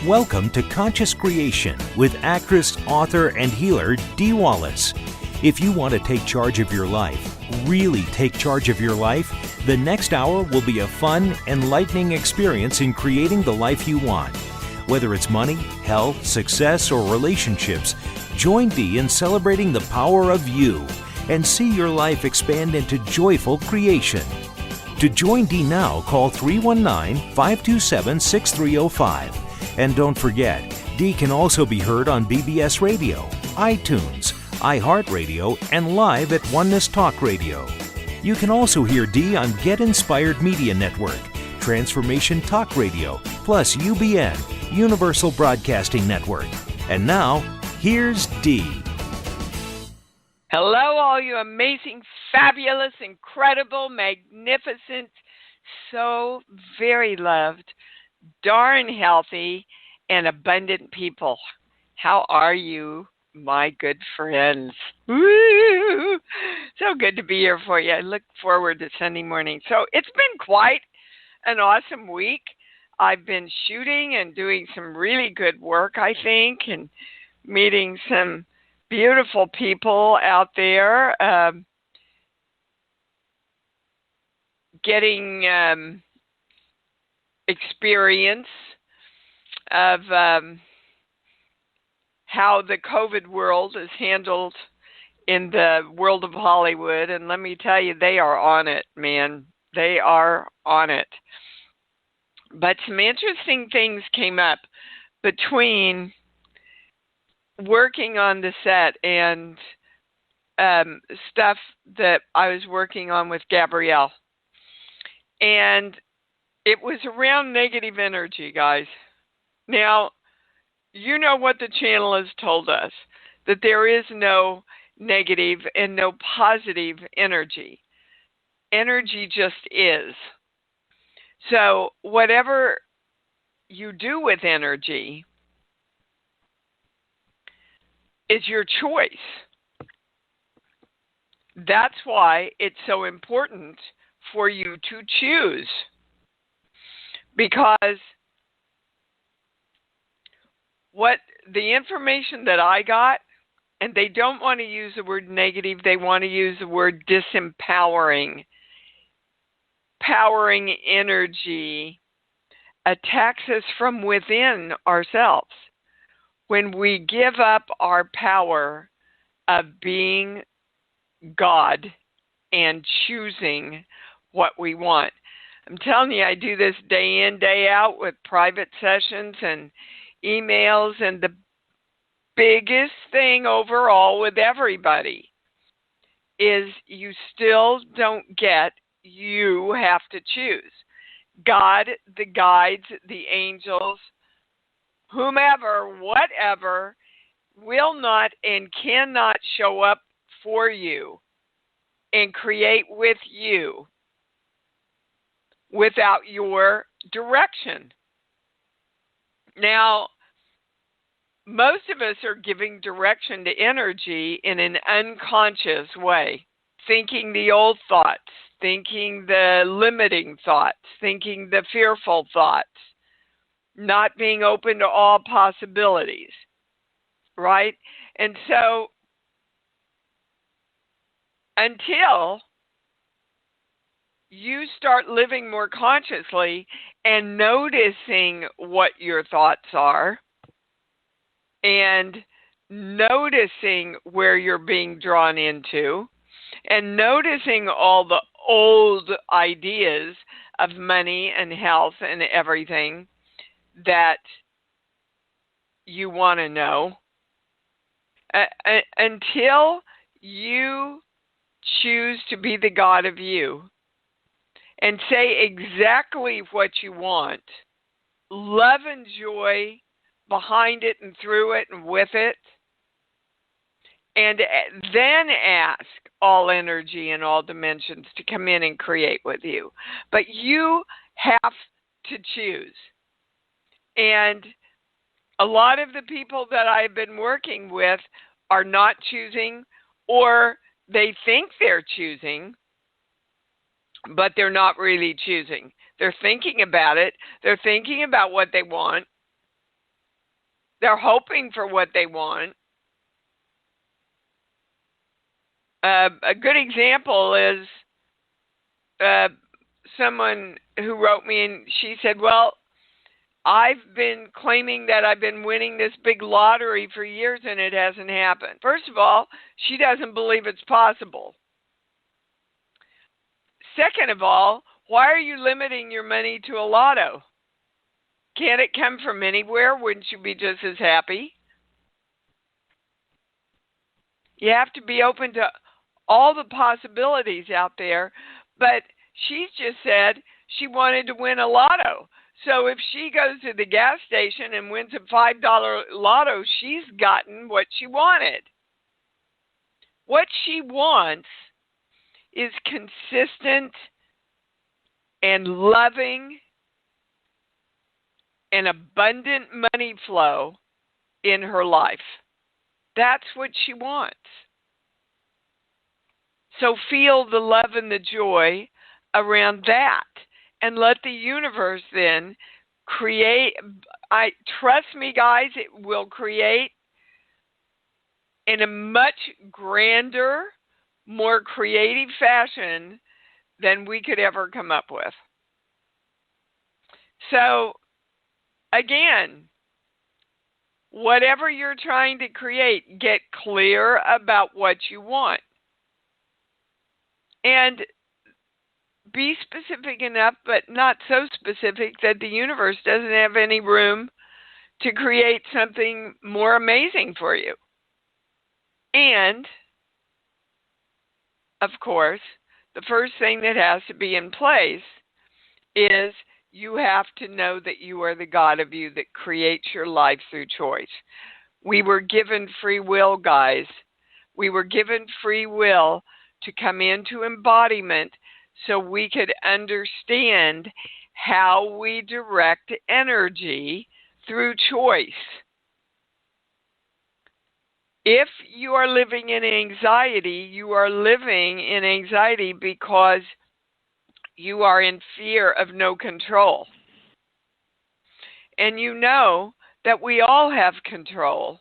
Welcome to Conscious Creation with actress, author, and healer Dee Wallace. If you want to take charge of your life, really take charge of your life, the next hour will be a fun, enlightening experience in creating the life you want. Whether it's money, health, success, or relationships, join Dee in celebrating the power of you and see your life expand into joyful creation. To join Dee now, call 319-527-6305. And don't forget, Dee can also be heard on BBS Radio, iTunes, iHeartRadio, and live at Oneness Talk Radio. You can also hear Dee on Get Inspired Media Network, Transformation Talk Radio, plus UBN, Universal Broadcasting Network. And now, here's Dee. Hello, all you amazing, fabulous, incredible, magnificent, so very loved, darn healthy, and abundant people. How are you, my good friends? Woo! So good to be here for you. I look forward to Sunday morning. So it's been quite an awesome week. I've been shooting and doing some really good work, I think, and meeting some beautiful people out there, getting experience of how the COVID world is handled in the world of Hollywood. And let me tell you, they are on it, man. They are on it. But some interesting things came up between working on the set and stuff that I was working on with Gabrielle. And it was around negative energy, guys. Now, you know what the channel has told us, that there is no negative and no positive energy. Energy just is. So whatever you do with energy is your choice. That's why it's so important for you to choose. Because what the information that I got, and they don't want to use the word negative, they want to use the word disempowering. Powering energy attacks us from within ourselves. When we give up our power of being God and choosing what we want. I'm telling you, I do this day in, day out with private sessions and emails, and the biggest thing overall with everybody is you still don't get, you have to choose. God, the guides, the angels, whomever, whatever, will not and cannot show up for you and create with you without your direction. Now, most of us are giving direction to energy in an unconscious way, thinking the old thoughts, thinking the limiting thoughts, thinking the fearful thoughts, not being open to all possibilities, right? And so until you start living more consciously and noticing what your thoughts are and noticing where you're being drawn into and noticing all the old ideas of money and health and everything that you want to know, until you choose to be the God of you and say exactly what you want, love and joy behind it and through it and with it, and then ask all energy and all dimensions to come in and create with you. But you have to choose. And a lot of the people that I've been working with are not choosing, or they think they're choosing, but they're not really choosing. They're thinking about it. They're thinking about what they want, They're hoping for what they want. A good example is someone who wrote me, and she said, well, I've been claiming that I've been winning this big lottery for years and it hasn't happened. First of all, she doesn't believe it's possible. Second of all, why are you limiting your money to a lotto? Can't it come from anywhere? Wouldn't you be just as happy? You have to be open to all the possibilities out there. But she's just said she wanted to win a lotto. So if she goes to the gas station and wins a $5 lotto, she's gotten what she wanted. What she wants is consistent and loving and abundant money flow in her life. That's what she wants. So feel the love and the joy around that, and let the universe then create. Trust me, guys, it will create in a much grander, more creative fashion than we could ever come up with. So, again, whatever you're trying to create, get clear about what you want. And be specific enough, but not so specific that the universe doesn't have any room to create something more amazing for you. And, of course, the first thing that has to be in place is you have to know that you are the God of you that creates your life through choice. We were given free will, guys. We were given free will to come into embodiment so we could understand how we direct energy through choice. If you are living in anxiety, you are living in anxiety because you are in fear of no control. And you know that we all have control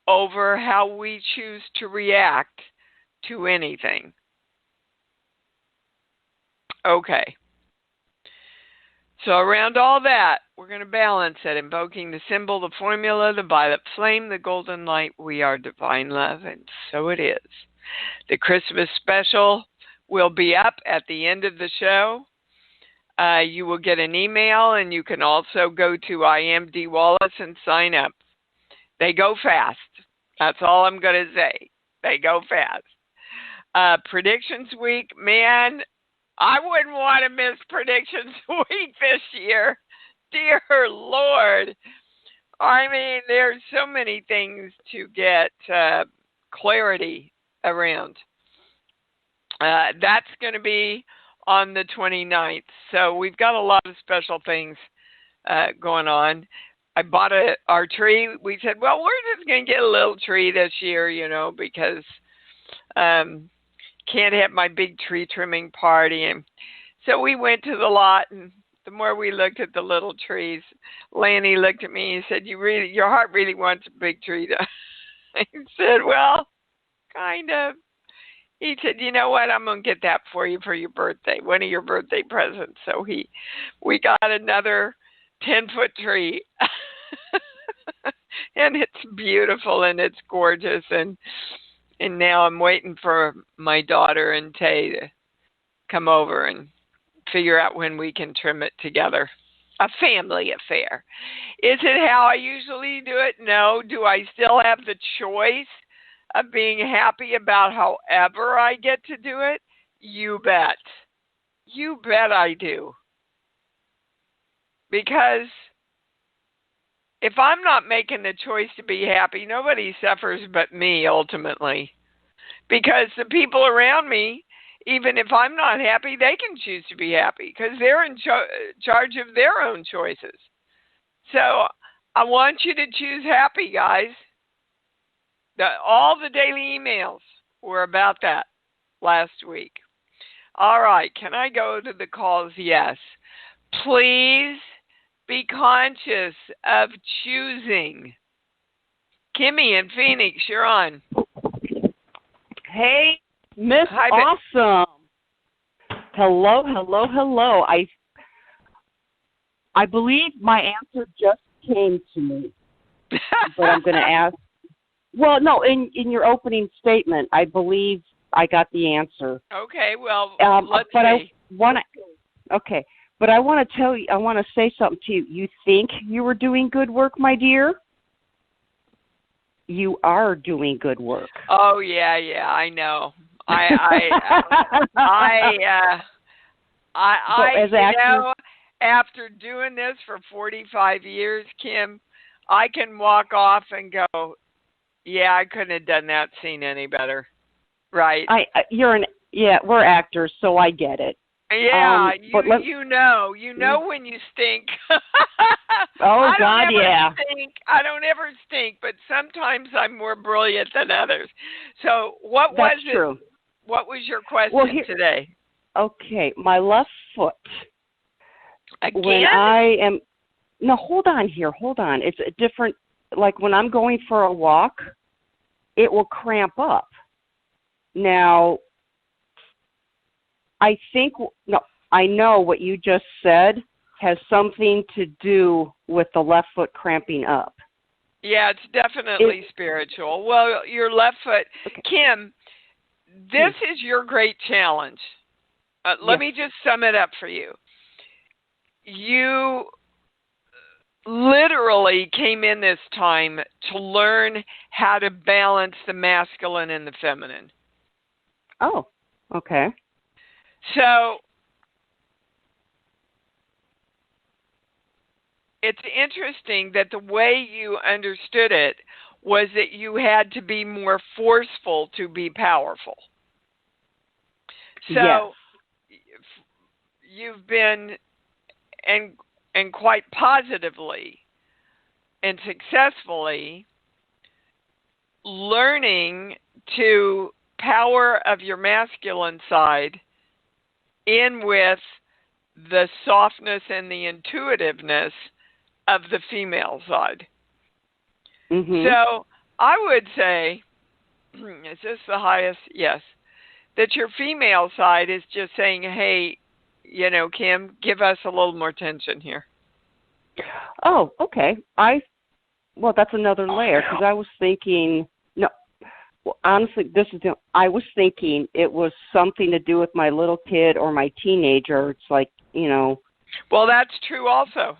over how we choose to react to anything. Okay. So around all that, we're going to balance it, invoking the symbol, the formula, the violet flame, the golden light. We are divine love, and so it is. The Christmas special will be up at the end of the show. You will get an email, and you can also go to I Am D. Wallace and sign up. They go fast. That's all I'm going to say. They go fast. Predictions week, man, I wouldn't want to miss predictions week this year. Dear Lord. I mean, there's so many things to get clarity around. That's going to be on the 29th. So we've got a lot of special things going on. I bought our tree. We said, well, we're just going to get a little tree this year, because can't have my big tree trimming party. And so we went to the lot, and the more we looked at the little trees, Lanny looked at me and said, your heart really wants a big tree. I said, well, kind of. He said, you know what, I'm going to get that for you for your birthday, one of your birthday presents. So we got another 10-foot tree. And it's beautiful and it's gorgeous. And now I'm waiting for my daughter and Tay to come over and figure out when we can trim it together. A family affair. Is it how I usually do it? No. Do I still have the choice of being happy about however I get to do it? You bet. You bet I do. Because if I'm not making the choice to be happy, nobody suffers but me ultimately. Because the people around me, even if I'm not happy, they can choose to be happy because they're in charge of their own choices. So I want you to choose happy, guys. All the daily emails were about that last week. All right, can I go to the calls? Yes. Please Be conscious of choosing. Kimmy in Phoenix, you're on. Hey, Miss Hi, Awesome. Hello, hello, hello. I believe my answer just came to me, but I'm going to ask. Well, no, in your opening statement, I believe I got the answer. Okay, well, let's but see. Okay, but I want to tell you, I want to say something to you. You think you were doing good work, my dear? You are doing good work. Oh yeah, I know. After doing this for 45 years, Kim, I can walk off and go, yeah, I couldn't have done that scene any better. Right. We're actors, so I get it. Yeah, you know when you stink. Oh God, yeah. I don't ever stink, but sometimes I'm more brilliant than others. So what was it? True. What was your question today? Okay, my left foot. Again? No, hold on. It's a different, like when I'm going for a walk, it will cramp up. Now, I know what you just said has something to do with the left foot cramping up. Yeah, it's definitely spiritual. Well, your left foot. Okay. Kim, this is your great challenge. Let me just sum it up for you. You literally came in this time to learn how to balance the masculine and the feminine. Oh, okay. So it's interesting that the way you understood it was that you had to be more forceful to be powerful. So you've been, and quite positively and successfully, learning to power of your masculine side in with the softness and the intuitiveness of the female side. Mm-hmm. So I would say, is this the highest? Yes. That your female side is just saying, hey, Kim, give us a little more tension here. Oh, okay. Well, that's another layer, because I was thinking, honestly, I was thinking it was something to do with my little kid or my teenager. It's like, Well, that's true also.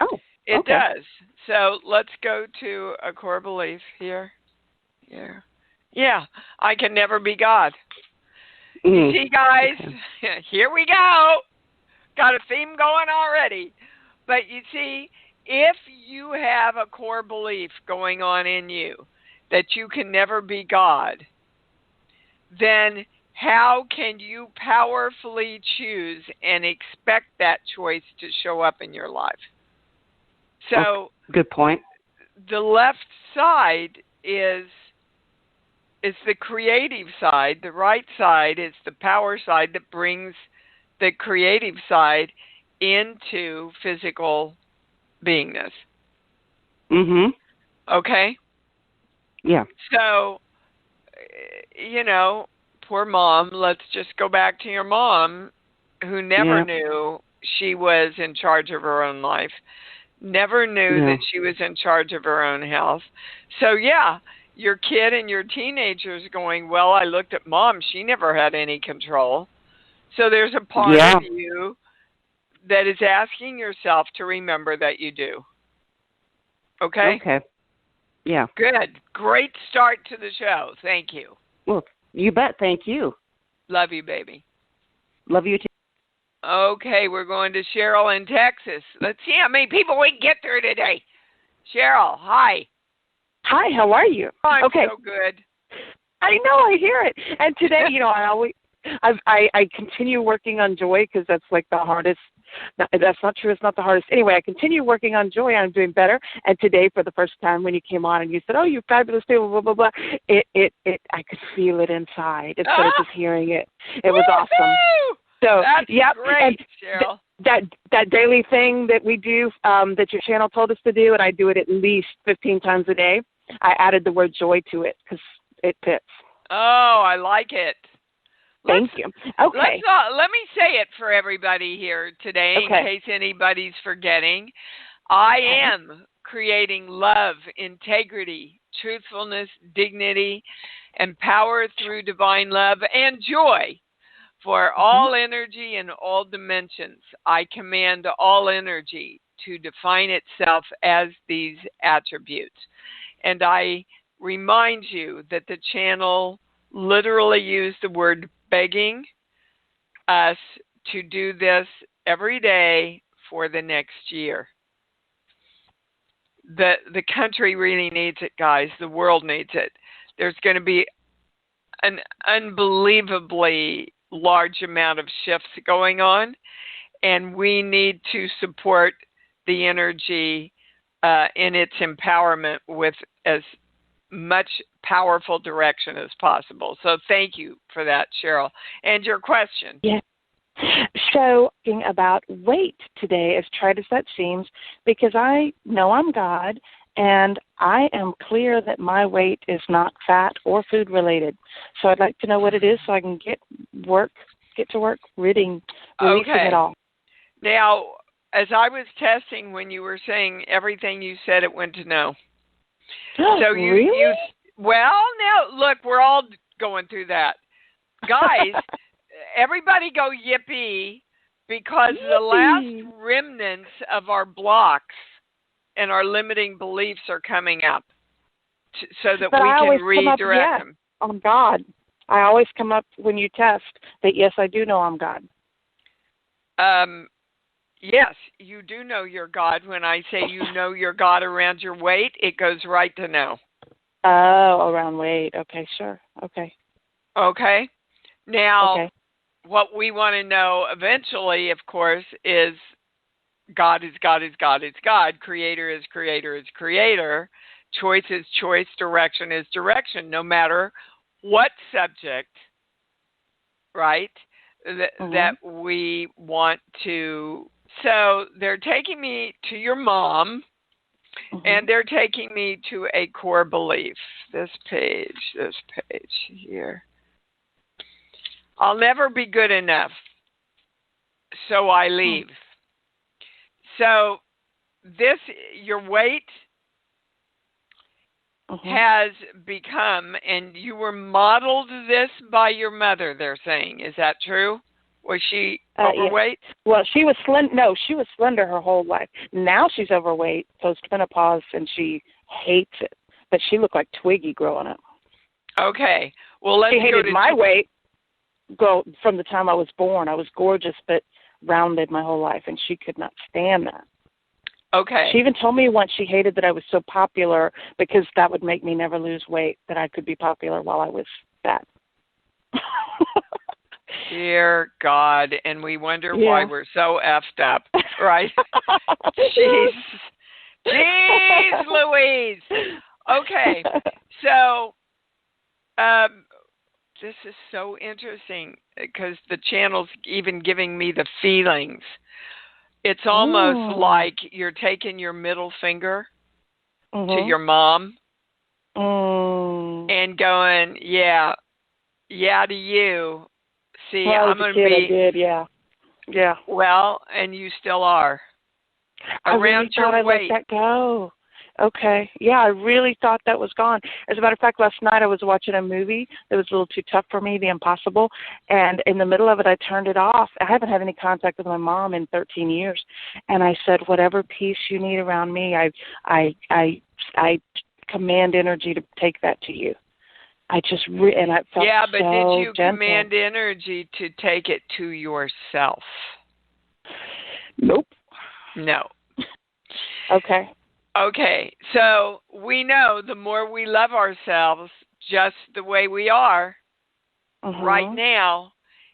Oh, it does. So let's go to a core belief here. Yeah, I can never be God. You see, guys, here we go. Got a theme going already. But you see, if you have a core belief going on in you that you can never be God, then how can you powerfully choose and expect that choice to show up in your life? So, good point. The left side is the creative side. The right side is the power side that brings the creative side into physical beingness. Mm-hmm. Okay? Yeah. So, poor mom, let's just go back to your mom, who never knew she was in charge of her own life, never knew that she was in charge of her own health. So, your kid and your teenager's going, well, I looked at mom, she never had any control. So there's a part of you that is asking yourself to remember that you do. Okay? Okay. Yeah. Good. Great start to the show. Thank you. Well, you bet. Thank you. Love you, baby. Love you too. Okay, we're going to Cheryl in Texas. Let's see how many people we can get through today. Cheryl, hi. Hi, how are you? I'm so good. I know, I hear it. And today, I continue working on joy, because that's like the hardest. No, that's not true. It's not the hardest. Anyway, I continue working on joy. I'm doing better. And today, for the first time, when you came on and you said, "Oh, you're fabulous," blah blah blah, I could feel it inside instead of just hearing it. It was awesome. So that's great, Cheryl. that daily thing that we do, that your channel told us to do, and I do it at least 15 times a day. I added the word joy to it because it fits. Oh, I like it. Thank you. Okay. Let me say it for everybody here today, in case anybody's forgetting. I am creating love, integrity, truthfulness, dignity, and power through divine love and joy for all energy in all dimensions. I command all energy to define itself as these attributes. And I remind you that the channel literally used the word begging us to do this every day for the next year. The country really needs it, guys. The world needs it. There's going to be an unbelievably large amount of shifts going on, and we need to support the energy in its empowerment with as much powerful direction as possible. So thank you for that, Cheryl. And your question. Yeah. So, talking about weight today, as trite as that seems, because I know I'm God, and I am clear that my weight is not fat or food related. So I'd like to know what it is so I can get to work releasing it all. Now, as I was testing when you were saying everything you said, it went to no. So really? Well, now look, we're all going through that, guys. Everybody go yippee, because the last remnants of our blocks and our limiting beliefs are coming up, so that we can redirect them. I'm God. I always come up when you test that, yes, I do know I'm God. Yes, you do know you're God. When I say you know you're God around your weight, it goes right to no. Oh, around weight. Okay, sure. Okay. Okay. Now, what we want to know eventually, of course, is God is God is God is God. Creator is Creator is Creator. Choice is choice. Direction is direction. No matter what subject, right, that we want to. So they're taking me to your mom, and they're taking me to a core belief. This page here. I'll never be good enough, so I leave. So your weight has become, and you were modeled this by your mother, they're saying. Is that true? Was she overweight? Yes. Well, she was slender. No, she was slender her whole life. Now she's overweight, post-menopause, and she hates it. But she looked like Twiggy growing up. Okay. Well, let's She hated my weight. From the time I was born. I was gorgeous but rounded my whole life, and she could not stand that. Okay. She even told me once she hated that I was so popular because that would make me never lose weight, that I could be popular while I was fat. Dear God, and we wonder why we're so effed up, right? Jeez Louise. Okay, so this is so interesting because the channel's even giving me the feelings. It's almost like you're taking your middle finger to your mom and going, yeah to you. See, I'm going to be. I did, yeah. Well, and you still are. I really thought I let that go. Okay. Yeah, I really thought that was gone. As a matter of fact, last night I was watching a movie that was a little too tough for me, The Impossible, and in the middle of it I turned it off. I haven't had any contact with my mom in 13 years, and I said, whatever peace you need around me, I command energy to take that to you. I just and I felt but so did you gentle. command energy to take it to yourself? Nope. No. Okay, so we know the more we love ourselves just the way we are right now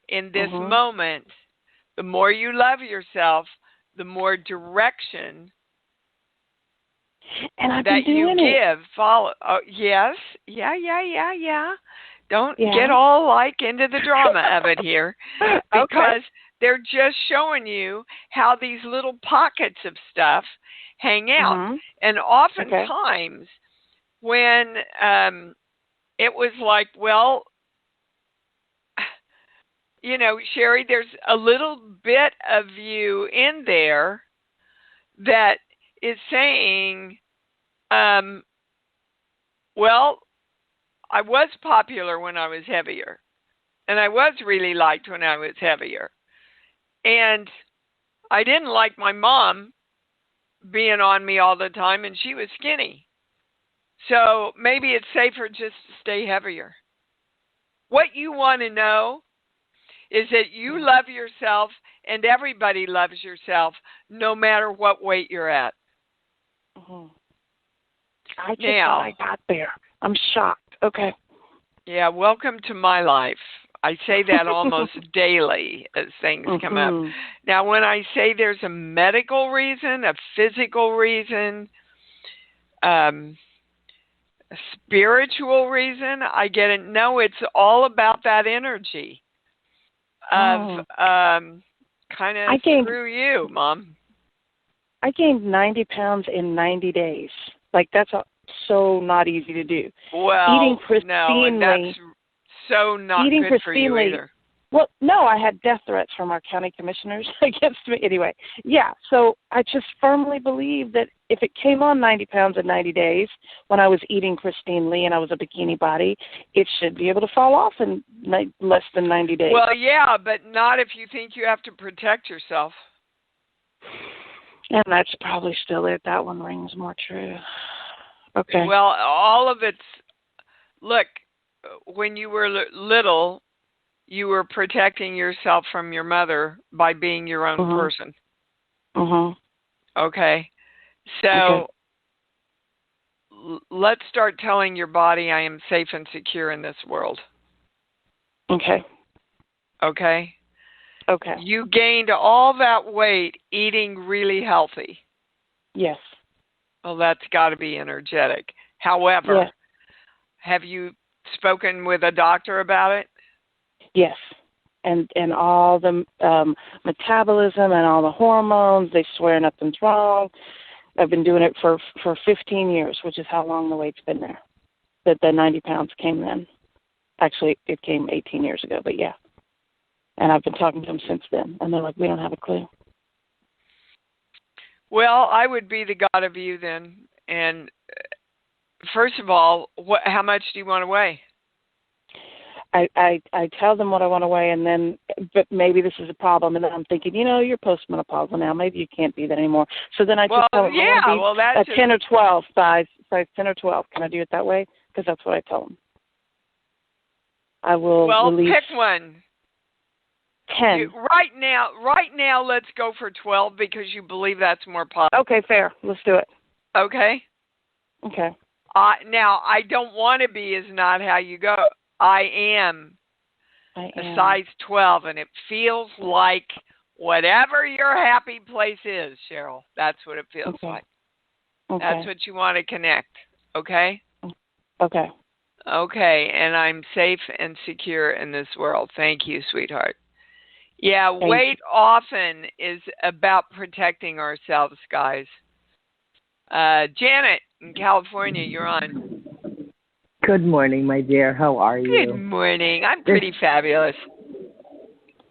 in this moment, the more you love yourself, the more direction that you give. Follow. Oh, yes. Yeah. Don't get all into the drama of it here, because They're just showing you how these little pockets of stuff hang out. Mm-hmm. And oftentimes when it was like, well, you know, Sherry, there's a little bit of you in there that is saying, well, I was popular when I was heavier, and I was really liked when I was heavier. And I didn't like my mom being on me all the time, and she was skinny. So maybe it's safer just to stay heavier. What you want to know is that you love yourself, and everybody loves yourself, no matter what weight you're at. Mm-hmm. I just thought I got there. I'm shocked. Okay. Yeah, welcome to my life. I say that almost daily as things come up. Now, when I say there's a medical reason, a physical reason, a spiritual reason, I get it. No, it's all about that energy of kind of screw you, Mom. I gained 90 pounds in 90 days. Like, that's so not easy to do. Well, eating pristinely, no, and that's so not good for you either. Well, no, I had death threats from our county commissioners against me. Anyway, yeah, so I just firmly believe that if it came on 90 pounds in 90 days when I was eating pristinely and I was a bikini body, it should be able to fall off in less than 90 days. Well, yeah, but not if you think you have to protect yourself. And that's probably still it. That one rings more true. Okay. Well, all of it's, look, when you were little, you were protecting yourself from your mother by being your own person. Okay. So let's start telling your body, I am safe and secure in this world. Okay. Okay? Okay. You gained all that weight eating really healthy. Yes. Well, that's got to be energetic. However, have you spoken with a doctor about it? Yes. And all the metabolism and all the hormones, they swear nothing's wrong. I've been doing it for 15 years, which is how long the weight's been there. That the 90 pounds came then. Actually, it came 18 years ago, but yeah. And I've been talking to them since then, and they're like, we don't have a clue. Well, I would be the god of you then. And first of all, how much do you want to weigh? I tell them what I want to weigh, and then, but maybe this is a problem, and then I'm thinking, you're postmenopausal now. Maybe you can't be that anymore. So then I just tell them, that's 10 or 12, size 10 or 12. Can I do it that way? Because that's what I tell them. I will release. Well, pick one. 10. Right now, let's go for 12 because you believe that's more possible. Okay, fair. Let's do it. Okay? Okay. Now, I don't want to be is not how you go. I am a size 12, and it feels like whatever your happy place is, Cheryl. That's what it feels like. Okay. That's what you want to connect. Okay? Okay. Okay, and I'm safe and secure in this world. Thank you, sweetheart. Yeah, weight often is about protecting ourselves, guys. Janet in California, you're on. Good morning, my dear. How are you? Good morning. I'm pretty fabulous.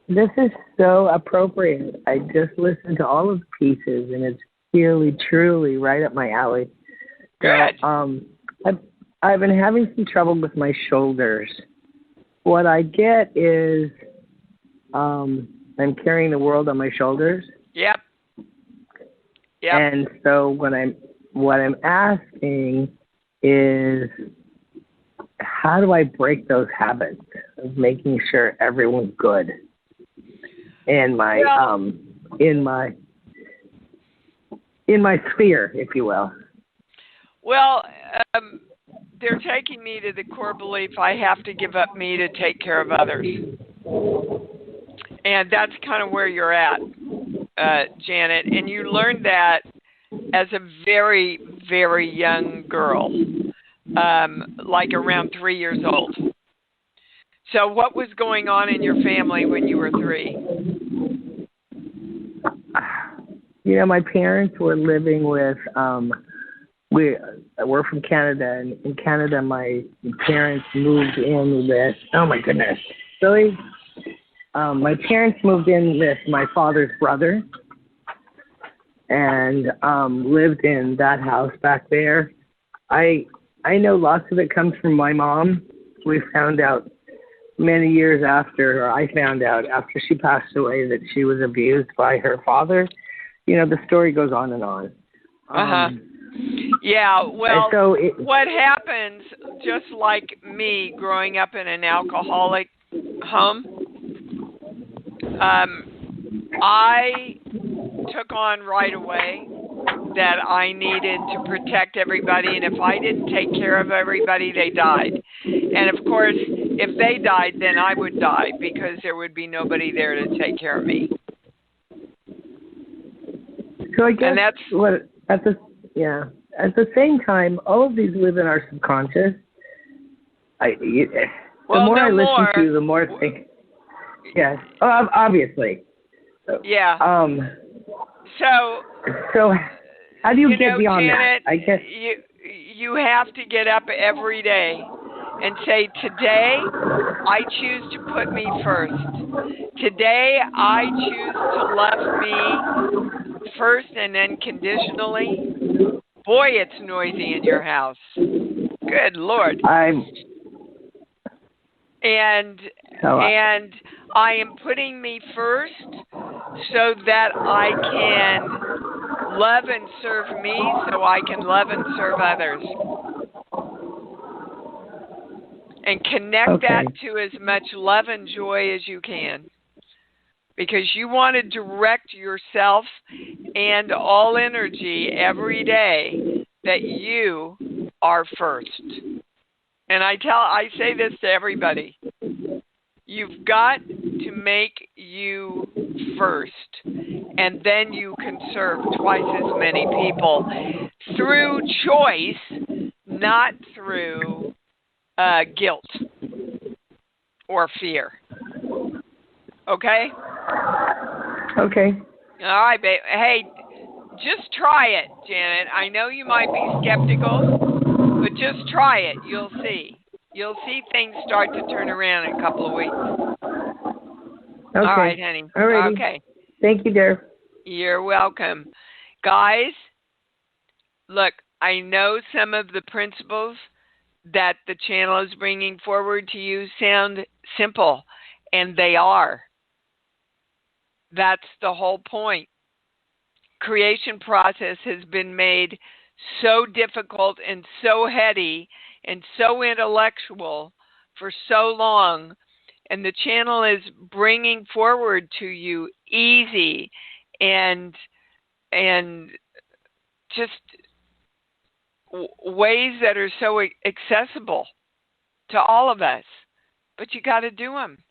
This is so appropriate. I just listened to all of the pieces, and it's really, truly right up my alley. Good. I've been having some trouble with my shoulders. What I get is I'm carrying the world on my shoulders. Yep. And so what I'm asking is, how do I break those habits of making sure everyone's good in my in my sphere, if you will? Well, they're taking me to the core belief I have to give up me to take care of others. And that's kind of where you're at, Janet. And you learned that as a very, very young girl, like around 3 years old. So what was going on in your family when you were 3? my parents were living with we're from Canada, and in Canada my parents moved in with, oh my goodness, really? My parents moved in with my father's brother and lived in that house back there. I know lots of it comes from my mom. We found out many years after, or I found out after she passed away, that she was abused by her father. The story goes on and on. Yeah, well, so what happens, just like me growing up in an alcoholic home, I took on right away that I needed to protect everybody, and if I didn't take care of everybody, they died. And of course, if they died, then I would die because there would be nobody there to take care of me. So I guess at the same time, all of these live in our subconscious. The more I listen to you, the more I think. Yes, obviously. Yeah. So how do you get beyond Janet, that? I guess you have to get up every day and say, today I choose to put me first. Today I choose to love me first and then conditionally. Boy, it's noisy in your house. Good Lord. And I am putting me first so that I can love and serve me so I can love and serve others. And connect that to as much love and joy as you can. Because you want to direct yourself and all energy every day that you are first. And I say this to everybody. You've got to make you first, and then you can serve twice as many people through choice, not through guilt or fear. Okay? Okay. All right, babe. Hey, just try it, Janet. I know you might be skeptical, but just try it. You'll see. You'll see things start to turn around in a couple of weeks. Okay. All right, honey. All right. Okay. Thank you, dear. You're welcome. Guys, look, I know some of the principles that the channel is bringing forward to you sound simple, and they are. That's the whole point. Creation process has been made so difficult and so heady and so intellectual for so long, and the channel is bringing forward to you easy and just ways that are so accessible to all of us. But you got to do them.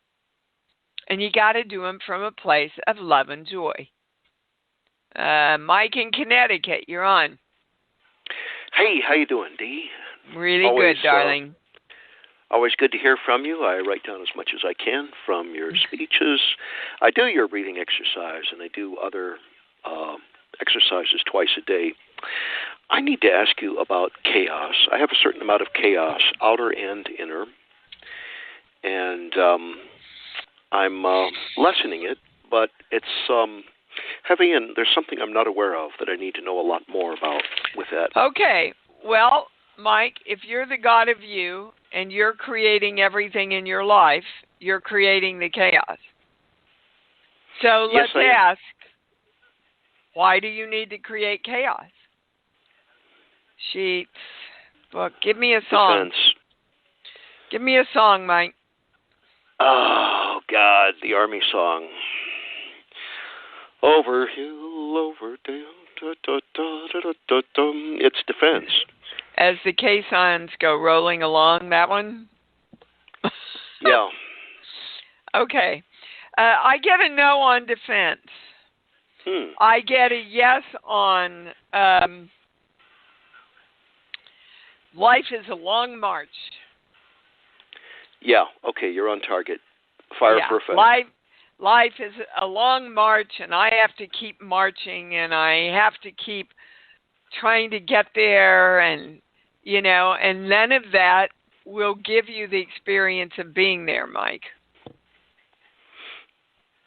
And you got to do them from a place of love and joy. Mike in Connecticut, you're on. Hey, how you doing, Dee? Really always good, darling. Always good to hear from you. I write down as much as I can from your speeches. I do your breathing exercise, and I do other exercises twice a day. I need to ask you about chaos. I have a certain amount of chaos, outer and inner, and I'm lessening it, but it's heavy, and there's something I'm not aware of that I need to know a lot more about with that. Okay. Well, Mike, if you're the God of you and you're creating everything in your life, you're creating the chaos. So let's ask, why do you need to create chaos? Sheets, book. Give me a song. Defense. Give me a song, Mike. Oh, God, the Army song. Over hill, over dale, da, da, da, da, da, da, da. It's defense. As the caissons go rolling along, that one? Yeah. Okay. I get a no on defense. I get a yes on life is a long march. Yeah, okay, you're on target. Fire perfect. life is a long march, and I have to keep marching, and I have to keep trying to get there, and and none of that will give you the experience of being there, Mike.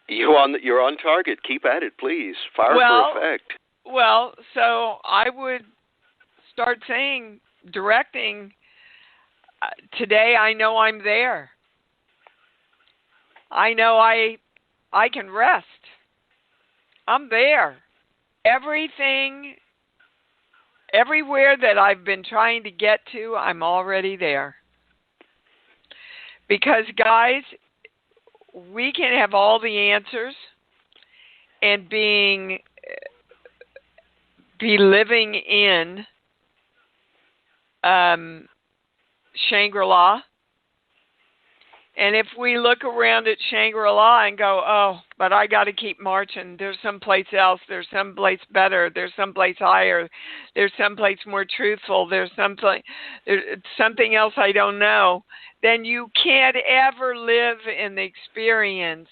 You're on target. Keep at it, please. Fire for effect. Well, so I would start directing. Today, I know I'm there. I know I can rest. I'm there. Everywhere that I've been trying to get to, I'm already there. Because, guys, we can have all the answers and be living in Shangri-La. And if we look around at Shangri-La and go, oh, but I got to keep marching. There's someplace else. There's someplace better. There's someplace higher. There's someplace more truthful. There's something else I don't know. Then you can't ever live in the experience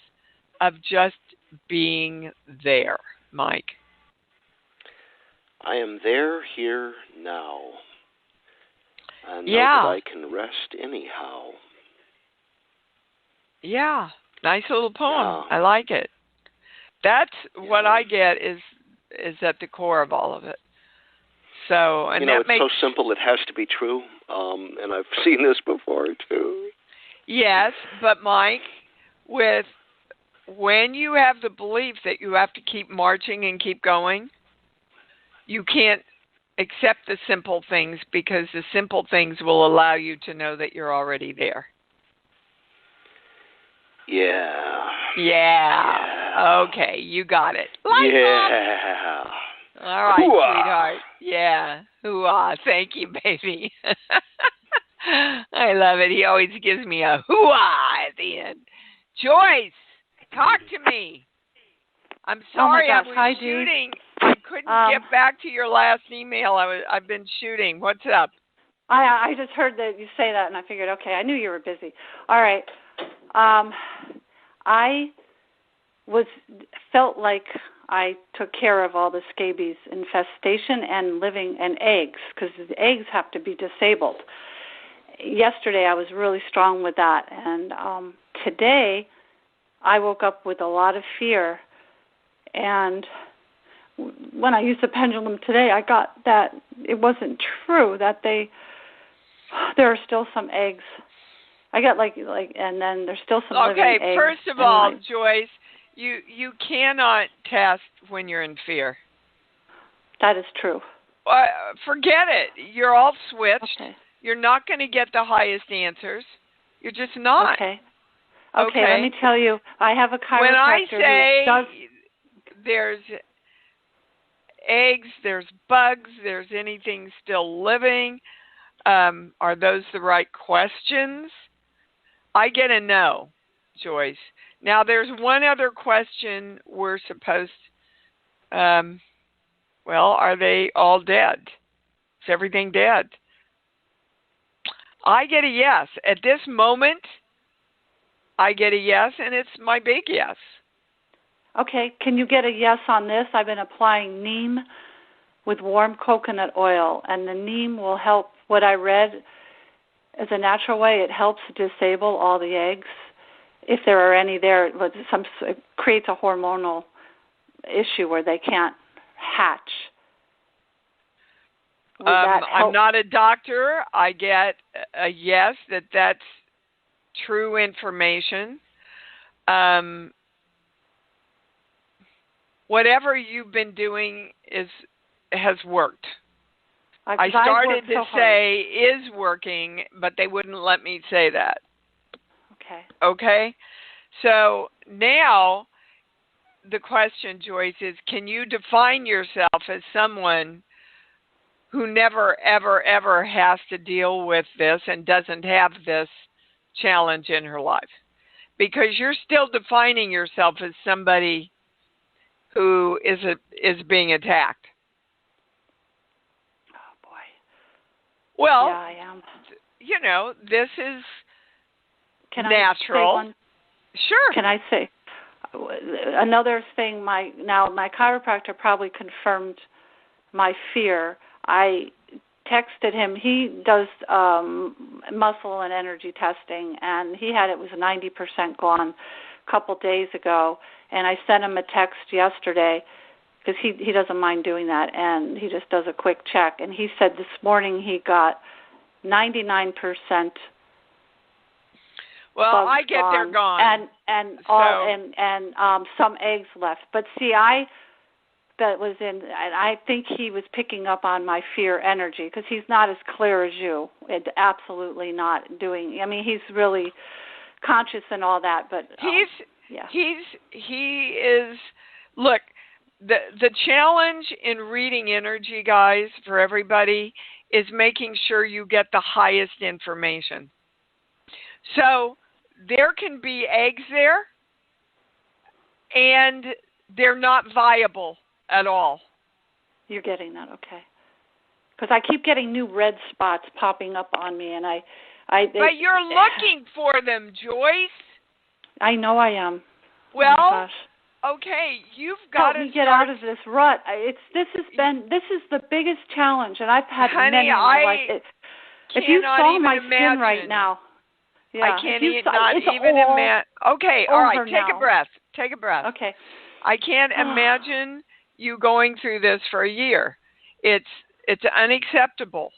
of just being there, Mike. I am there, here, now. And know that I can rest anyhow. Yeah, nice little poem. Yeah. I like it. That's what I get is at the core of all of it. So, and that it's so simple it has to be true. And I've seen this before too. Yes, but Mike, when you have the belief that you have to keep marching and keep going, you can't accept the simple things because the simple things will allow you to know that you're already there. Yeah. Okay, you got it. Yeah. All right, Hoo-ah. sweetheart. Yeah. Hoo-ah. Thank you, baby. I love it. He always gives me a hoo-ah at the end. Joyce, talk to me. I'm sorry, oh my gosh. I was Hi, shooting. I couldn't get back to your last email. I've been shooting. What's up? I just heard that you say that, and I figured, okay, I knew you were busy. All right. I felt like I took care of all the scabies infestation and eggs, because the eggs have to be disabled. Yesterday I was really strong with that, and today I woke up with a lot of fear, and when I used the pendulum today, I got that it wasn't true, that there are still some eggs. I got like, and then there's still some living eggs. Okay, first of all, Joyce, you cannot test when you're in fear. That is true. Forget it. You're all switched. Okay. You're not going to get the highest answers. You're just not. Okay, let me tell you, I have a chiropractor. When I say who does... there's eggs, there's bugs, there's anything still living, are those the right questions? I get a no, Joyce. Now, there's one other question we're supposed, are they all dead? Is everything dead? I get a yes. At this moment, I get a yes, and it's my big yes. Okay, can you get a yes on this? I've been applying neem with warm coconut oil, and the neem will help. What I read as a natural way, it helps disable all the eggs. If there are any there, it creates a hormonal issue where they can't hatch. I'm not a doctor. I get a yes that's true information. Whatever you've been doing has worked. I started to say is working, but they wouldn't let me say that. Okay? So now the question, Joyce, is can you define yourself as someone who never, ever, ever has to deal with this and doesn't have this challenge in her life? Because you're still defining yourself as somebody who is being attacked. Oh, boy. Well, yeah, I am. This is Can natural. I say one? Sure. Can I say? another thing, my chiropractor probably confirmed my fear. I texted him. He does muscle and energy testing, and he had it was 90% gone a couple days ago. And I sent him a text yesterday because he doesn't mind doing that, and he just does a quick check. And he said this morning he got 99%. Well, I get gone, they're gone, and some eggs left. But see, I think he was picking up on my fear energy because he's not as clear as you. Absolutely not doing. I mean, he's really conscious and all that, but he is. Look, the challenge in reading energy, guys, for everybody is making sure you get the highest information. So there can be eggs there, and they're not viable at all. You're getting that, okay? Because I keep getting new red spots popping up on me, and but you're looking for them, Joyce. I know I am. Well, okay, you've got to get out of this rut. This is the biggest challenge, and I've had many in my life. If you saw my skin right now. Yeah, I can't not even imagine. Okay, all right, take a breath. Take a breath. Okay. I can't imagine you going through this for a year. It's unacceptable.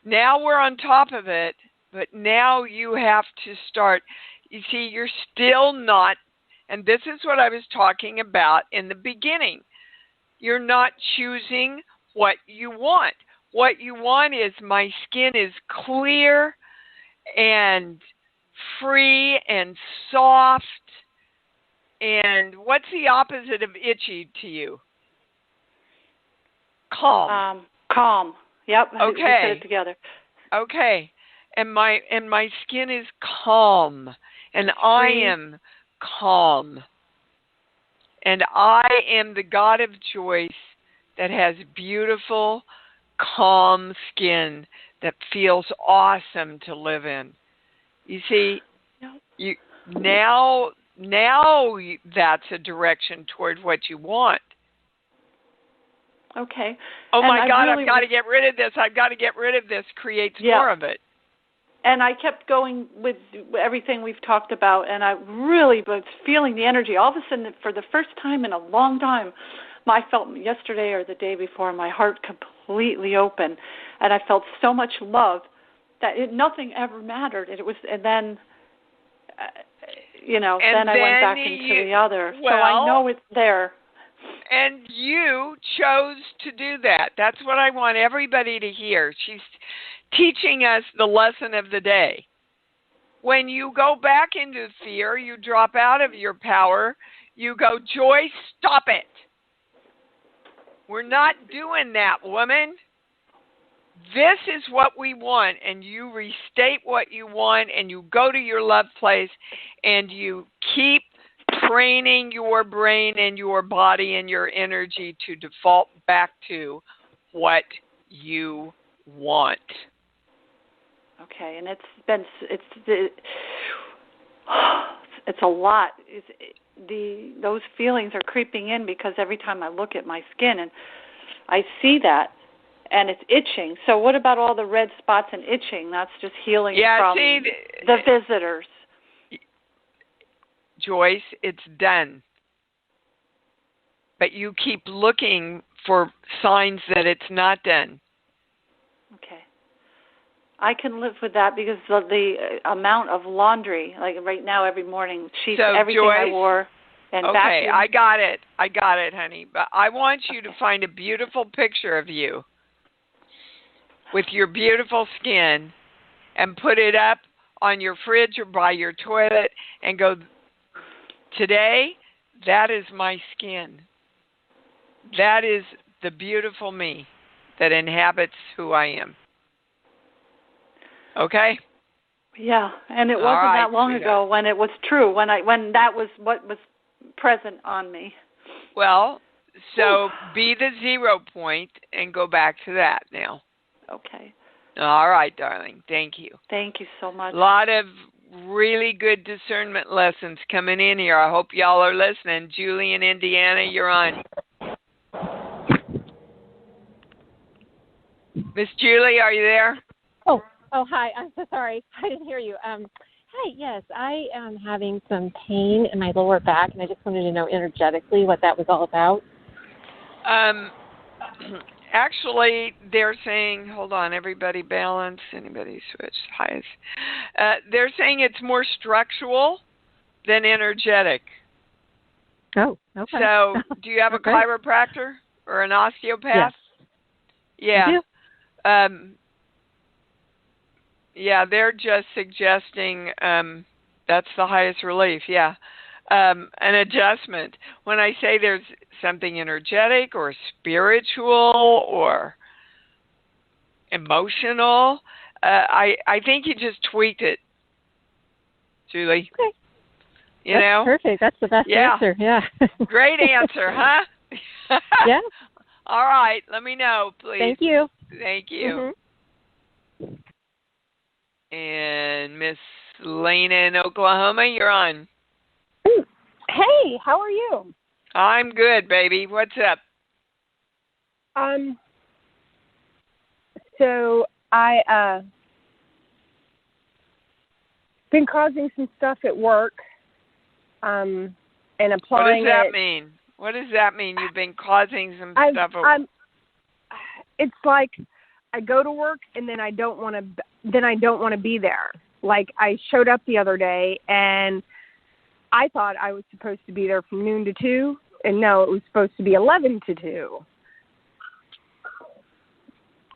Now we're on top of it, but now you have to start. You see, you're still not, and this is what I was talking about in the beginning. You're not choosing what you want. What you want is my skin is clear and free and soft. And what's the opposite of itchy to you? Calm. Calm. Yep. Okay. We said it together. Okay. And my skin is calm, and I am calm. And I am the God of Joyce that has beautiful, calm skin that feels awesome to live in. You see, now that's a direction toward what you want. Okay. Oh, my God, I've got to get rid of this. I've got to get rid of this. Creates more of it. And I kept going with everything we've talked about, and I really was feeling the energy. All of a sudden, for the first time in a long time, I felt yesterday or the day before my heart completely open, and I felt so much love that nothing ever mattered. And then I went back into the other. So I know it's there. And you chose to do that. That's what I want everybody to hear. She's teaching us the lesson of the day. When you go back into fear, you drop out of your power, you go, Joyce, stop it. We're not doing that, woman. This is what we want, and you restate what you want, and you go to your love place, and you keep training your brain and your body and your energy to default back to what you want. Okay, and it's a lot. Those feelings are creeping in because every time I look at my skin and I see that, and it's itching. So what about all the red spots and itching? That's just healing from the visitors. Joyce, it's done. But you keep looking for signs that it's not done. Okay. I can live with that because of the amount of laundry, like right now every morning, everything Joyce, I wore and okay, vacuumed. I got it, honey. But I want you to find a beautiful picture of you with your beautiful skin and put it up on your fridge or by your toilet and go, today, that is my skin. That is the beautiful me that inhabits who I am. Okay? Yeah, and it wasn't that long ago when it was true, when that was what was present on me. Well, so be the 0 point and go back to that now. Okay. All right, darling. Thank you. Thank you so much. A lot of really good discernment lessons coming in here. I hope y'all are listening. Julie in Indiana, you're on. Miss Julie, are you there? Oh, hi. I'm so sorry. I didn't hear you. Hi, yes, I am having some pain in my lower back, and I just wanted to know energetically what that was all about. Actually, they're saying, hold on, everybody balance, anybody switch, highest. They're saying it's more structural than energetic. Oh, okay. So, do you have a chiropractor or an osteopath? Yes. Yeah. Yeah, they're just suggesting that's the highest relief, yeah. An adjustment. When I say there's something energetic or spiritual or emotional, I think you just tweaked it, Julie. Okay. That's know? Perfect. That's the best answer, yeah. Great answer, huh? Yeah. All right, let me know, please. Thank you. Thank you. Mm-hmm. And Miss Lena in Oklahoma, you're on. Hey, how are you? I'm good, baby. What's up? So I been causing some stuff at work, and applying. What does that mean? What does that mean? You've been causing some stuff at work. It's like I go to work and then I don't want to be there. Like I showed up the other day and I thought I was supposed to be there from noon to 2, and no, it was supposed to be 11 to 2.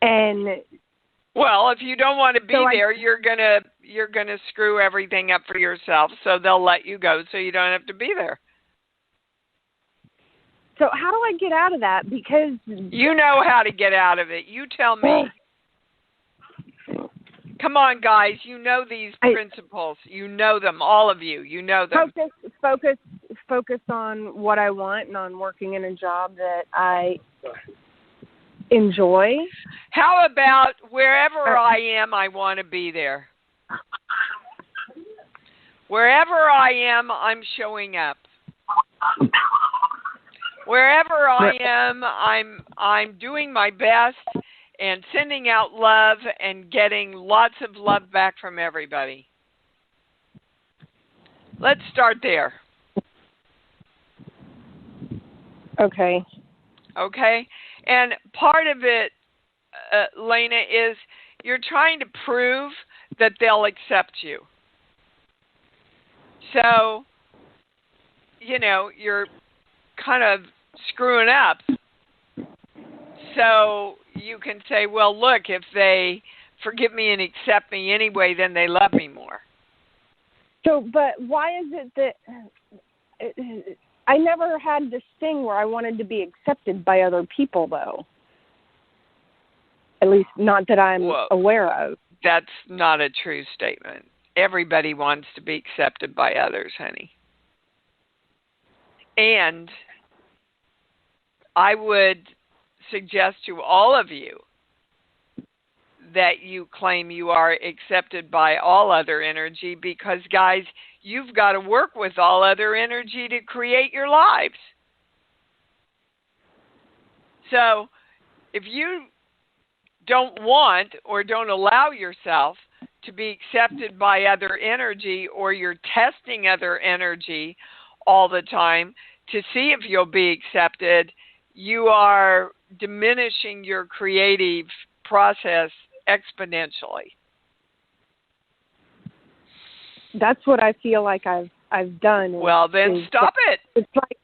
And well, if you don't want to be there, you're gonna screw everything up for yourself. So they'll let you go, so you don't have to be there. So how do I get out of that? Because you know how to get out of it. You tell me. Come on, guys. You know these principles. You know them, all of you. You know them. Focus on what I want and on working in a job that I enjoy. How about wherever I am, I want to be there. Wherever I am, I'm showing up. Wherever I am, I'm doing my best and sending out love and getting lots of love back from everybody. Let's start there. Okay. Okay? And part of it, Lena, is you're trying to prove that they'll accept you. So, you're kind of screwing up. So you can say, well, look, if they forgive me and accept me anyway, then they love me more. So, but why is it that I never had this thing where I wanted to be accepted by other people, though? At least not that I'm aware of. That's not a true statement. Everybody wants to be accepted by others, honey. And I would suggest to all of you that you claim you are accepted by all other energy because, guys, you've got to work with all other energy to create your lives. So if you don't want or don't allow yourself to be accepted by other energy, or you're testing other energy all the time to see if you'll be accepted, you are diminishing your creative process exponentially. That's what I feel like I've done. Well, then stop it. It's like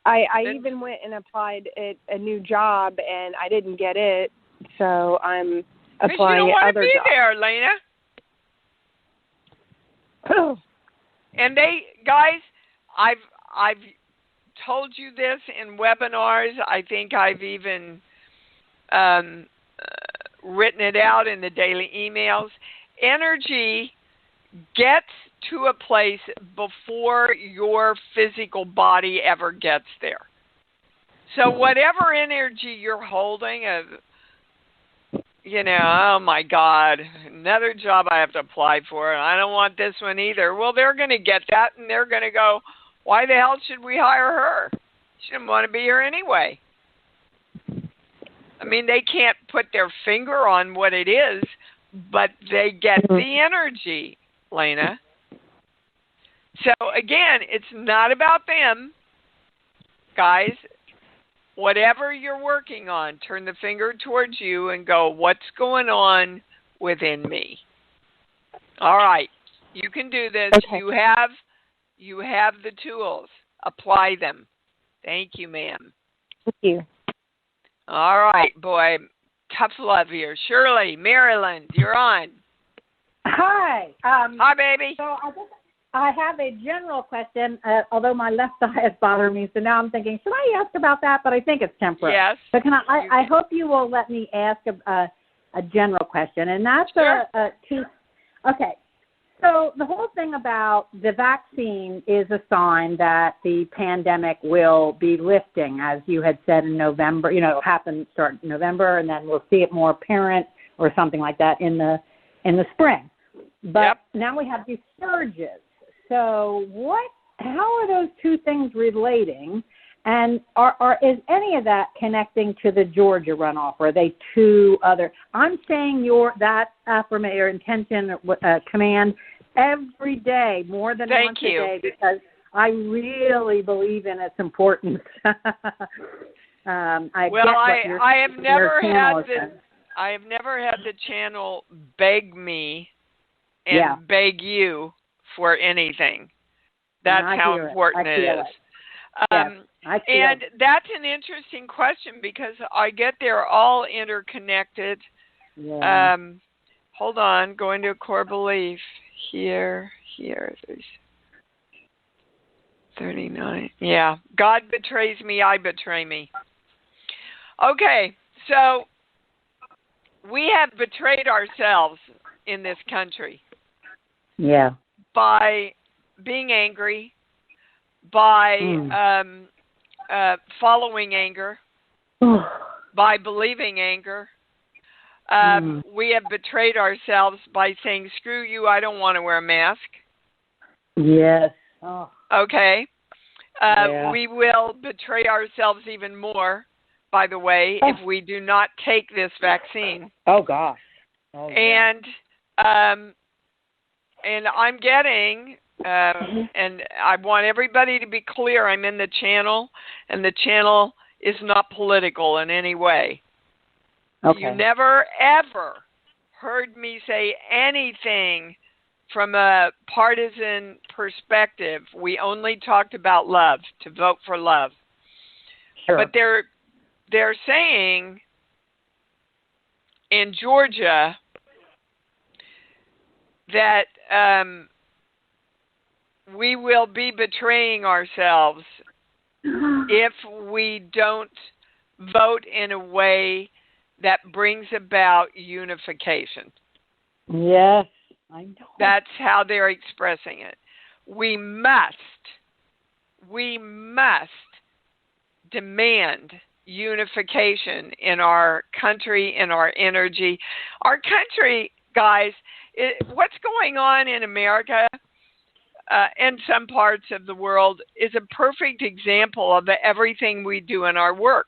I even went and applied at a new job and I didn't get it, so I'm applying at other jobs. You don't want to be there, Lena. And guys, I've told you this in webinars. I think I've even written it out in the daily emails. Energy gets to a place before your physical body ever gets there. So whatever energy you're holding of, oh my God, another job I have to apply for, and I don't want this one either. Well, they're going to get that, and they're going to go, why the hell should we hire her? She didn't want to be here anyway. I mean, they can't put their finger on what it is, but they get the energy, Lena. So, again, it's not about them. Guys, whatever you're working on, turn the finger towards you and go, what's going on within me? All right, you can do this. Okay. You have the tools. Apply them. Thank you, ma'am. Thank you. All right, boy. Tough love here. Shirley, Maryland, you're on. Hi. Hi, baby. So I have a general question, although my left eye is bothering me, so now I'm thinking, should I ask about that? But I think it's temporary. Yes. So I hope you will let me ask a general question, and that's sure. Okay. So the whole thing about the vaccine is a sign that the pandemic will be lifting, as you had said in November. It'll start in November, and then we'll see it more apparent or something like that in the spring. But now we have these surges. So how are those two things relating? And is any of that connecting to the Georgia runoff? Or are they two other? I'm saying that affirmation or intention command every day, more than once a day, because I really believe in its importance. I have never had the channel beg me and beg you for anything. That's how important it is. And that's an interesting question because I get they're all interconnected. Yeah. Hold on, going to a core belief. Here, there's 39. Yeah, God betrays me, I betray me. Okay, so we have betrayed ourselves in this country. Yeah. By being angry, by following anger, by believing anger. We have betrayed ourselves by saying, screw you, I don't want to wear a mask. Yes. Oh. Okay. We will betray ourselves even more, by the way, if we do not take this vaccine. Oh, gosh. Oh, and I'm getting, and I want everybody to be clear, I'm in the channel, and the channel is not political in any way. Okay. You never, ever heard me say anything from a partisan perspective. We only talked about love, to vote for love. Sure. But they're saying in Georgia that we will be betraying ourselves if we don't vote in a way that brings about unification. Yes, I know. That's how they're expressing it. We must demand unification in our country, in our energy. Our country, guys, what's going on in America and some parts of the world is a perfect example of everything we do in our work.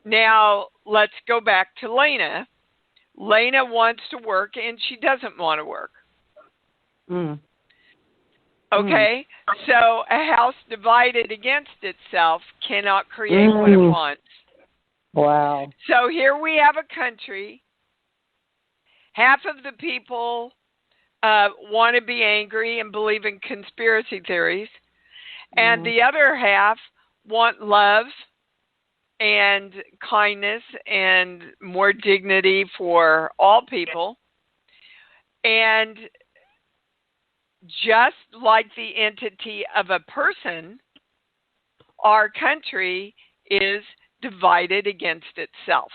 Now, let's go back to Lena. Lena wants to work, and she doesn't want to work. Okay? So a house divided against itself cannot create what it wants. Wow. So here we have a country. Half of the people want to be angry and believe in conspiracy theories, and the other half want love and kindness and more dignity for all people. And just like the entity of a person, our country is divided against itself.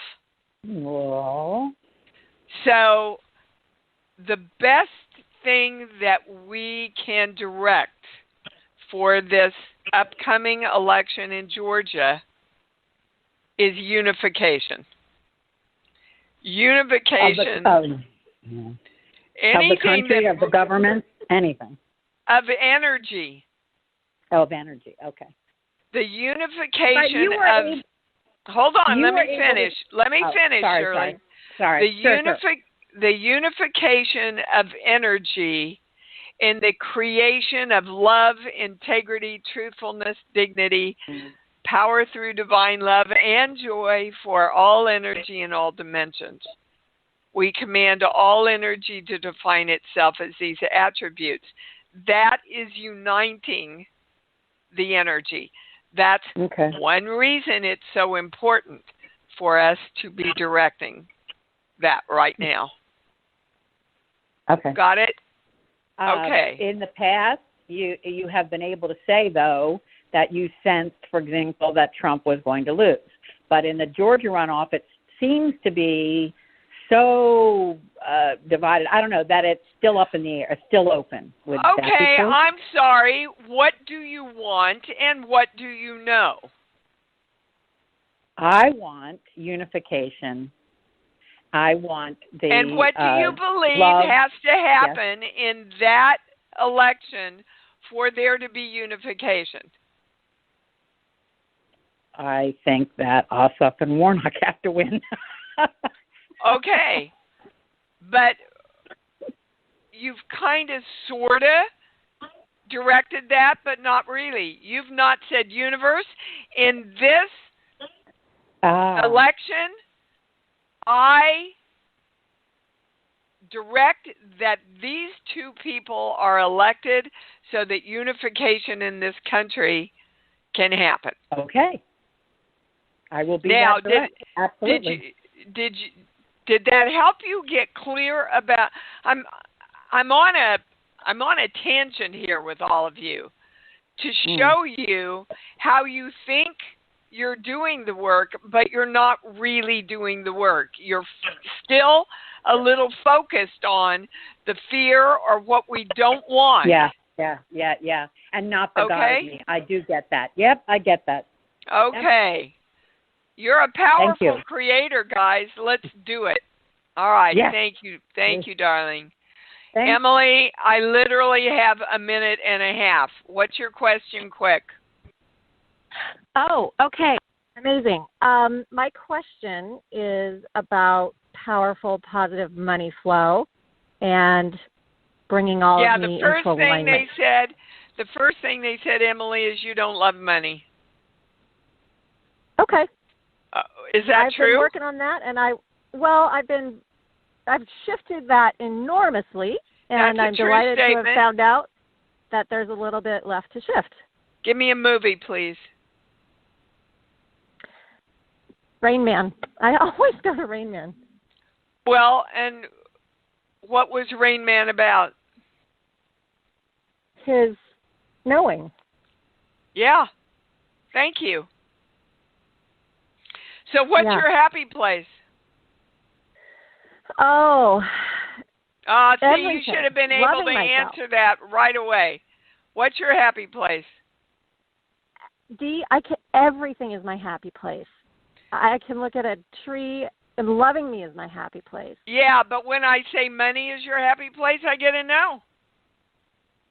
Well. So the best thing that we can direct for this upcoming election in Georgia is unification. Unification. Of the country, of the government, anything. Of energy. Of energy, okay. The unification of... Hold on, let me finish. Shirley. Sorry. The unification of energy in the creation of love, integrity, truthfulness, dignity, power through divine love, and joy for all energy in all dimensions. We command all energy to define itself as these attributes. That is uniting the energy. That's one reason it's so important for us to be directing that right now. Okay. Got it? Okay. In the past, you have been able to say, though, that you sensed, for example, that Trump was going to lose. But in the Georgia runoff, it seems to be so divided. I don't know, that it's still up in the air, still open. Would that be true? I'm sorry. What do you want and what do you know? I want unification. I want the And what do you believe love, has to happen in that election for there to be unification? I think that Ossoff and Warnock have to win. Okay. But you've kind of, sort of directed that, but not really. You've not said universe. In this election, I direct that these two people are elected so that unification in this country can happen. Okay. I will be now, that direct. Absolutely. Did that help you get clear about? I'm on a tangent here with all of you to show you how you think you're doing the work, but you're not really doing the work. You're still a little focused on the fear or what we don't want. Yeah. And not the God of me. I do get that. Yep, I get that. Okay. Yep. You're a powerful creator, guys. Let's do it. All right. Yes. Thank you. Thank you, darling. Thanks. Emily, I literally have a minute and a half. What's your question, quick? Oh, okay. Amazing. My question is about powerful, positive money flow and bringing all of me into alignment. The first thing they said, Emily, is you don't love money. Okay. Is that true? I've been working on that, and I've shifted that enormously, and I'm delighted to have found out that there's a little bit left to shift. Give me a movie, please. Rain Man. I always go to Rain Man. Well, and what was Rain Man about? His knowing. Yeah. Thank you. So what's your happy place? Oh. See, you should have been able to answer that right away. What's your happy place? Everything is my happy place. I can look at a tree, and loving me is my happy place. Yeah, but when I say money is your happy place, I get a no.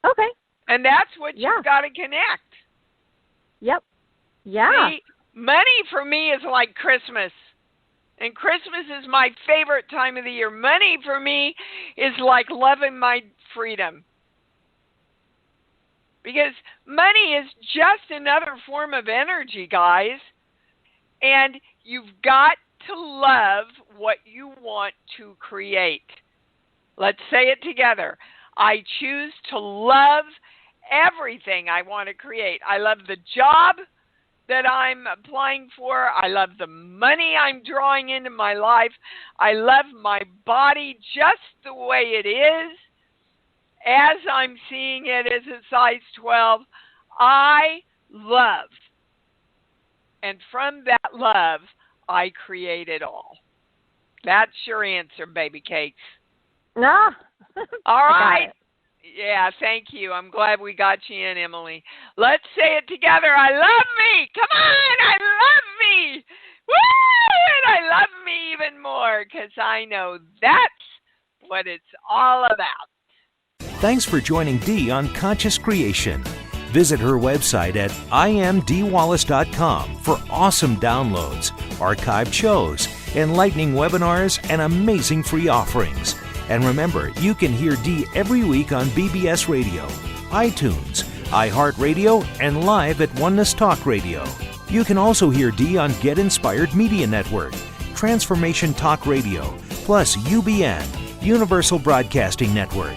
Okay. And that's what you've got to connect. Yep. Yeah. See, money for me is like Christmas. And Christmas is my favorite time of the year. Money for me is like loving my freedom. Because money is just another form of energy, guys. And you've got to love what you want to create. Let's say it together. I choose to love everything I want to create. I love the job that I'm applying for. I love the money I'm drawing into my life. I love my body just the way it is, as I'm seeing it as a size 12. I love. And from that love, I create it all. That's your answer, baby cakes. No. All right. Yeah, thank you. I'm glad we got you in, Emily. Let's say it together. I love me. Come on. I love me. Woo! And I love me even more because I know that's what it's all about. Thanks for joining Dee on Conscious Creation. Visit her website at imdwallace.com for awesome downloads, archived shows, enlightening webinars, and amazing free offerings. And remember, you can hear Dee every week on BBS Radio, iTunes, iHeartRadio, and live at Oneness Talk Radio. You can also hear Dee on Get Inspired Media Network, Transformation Talk Radio, plus UBN, Universal Broadcasting Network.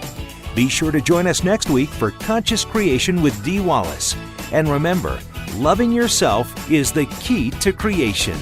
Be sure to join us next week for Conscious Creation with Dee Wallace. And remember, loving yourself is the key to creation.